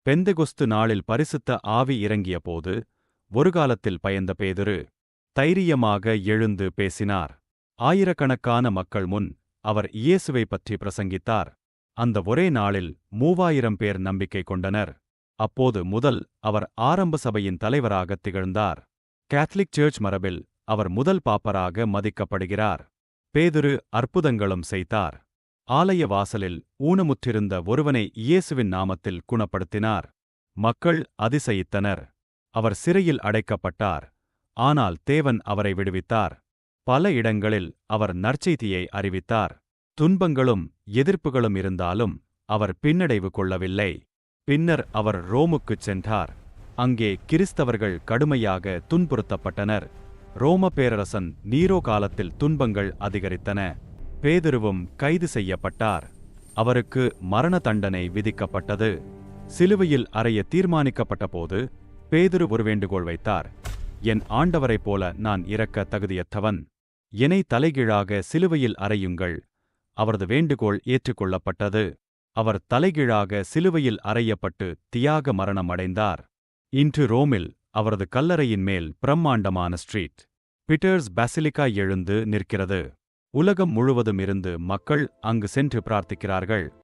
பெந்தெகொஸ்து நாளில் பரிசுத்த ஆவி இறங்கியபோது ஒரு காலத்தில் பயந்த பேதுரு தைரியமாக எழுந்து பேசினார். ஆயிரக்கணக்கான மக்கள் முன் அவர் இயேசுவைப் பற்றி பிரசங்கித்தார். அந்த ஒரே நாளில் 3000 பேர் நம்பிக்கை கொண்டனர். அப்போது முதல் அவர் ஆரம்ப சபையின் தலைவராகத் திகழ்ந்தார். கேத்தலிக் சர்ச் மரபில் அவர் முதல் பாப்பராக மதிக்கப்படுகிறார். பேதுரு அற்புதங்களும் செய்தார். ஆலய வாசலில் ஊனமுற்றிருந்த ஒருவனை இயேசுவின் நாமத்தில் குணப்படுத்தினார். மக்கள் அதிசயித்தனர். அவர் சிறையில் அடைக்கப்பட்டார். ஆனால் தேவன் அவரை விடுவித்தார். பல இடங்களில் அவர் நற்செய்தியை அறிவித்தார். துன்பங்களும் எதிர்ப்புகளும் இருந்தாலும் அவர் பின்னடைவு கொள்ளவில்லை. பின்னர் அவர் ரோமுக்குச் சென்றார். அங்கே கிறிஸ்தவர்கள் கடுமையாக துன்புறுத்தப்பட்டனர். ரோம பேரரசன் நீரோ காலத்தில் துன்பங்கள் அதிகரித்தன. பேதுருவும் கைது செய்யப்பட்டார். அவருக்கு மரண தண்டனை விதிக்கப்பட்டது. சிலுவையில் அறைய தீர்மானிக்கப்பட்டபோது பேதுரு ஒரு வேண்டுகோள் வைத்தார். என் ஆண்டவரைப் போல நான் இறக்க தகுதியற்றவன். என்னை தலைகீழாக சிலுவையில் அறையுங்கள். அவரது வேண்டுகோள் ஏற்றுக்கொள்ளப்பட்டது. அவர் தலைகீழாக சிலுவையில் அறையப்பட்டு தியாக மரணம் அடைந்தார். இன்று ரோமில் அவரது கல்லறையின் மேல் பிரம்மாண்டமான ஸ்ட்ரீட் பீட்டர்ஸ் பாசிலிகா எழுந்து நிற்கிறது. உலகம் முழுவதும் இருந்து மக்கள் அங்கு சென்று பிரார்த்திக்கிறார்கள்.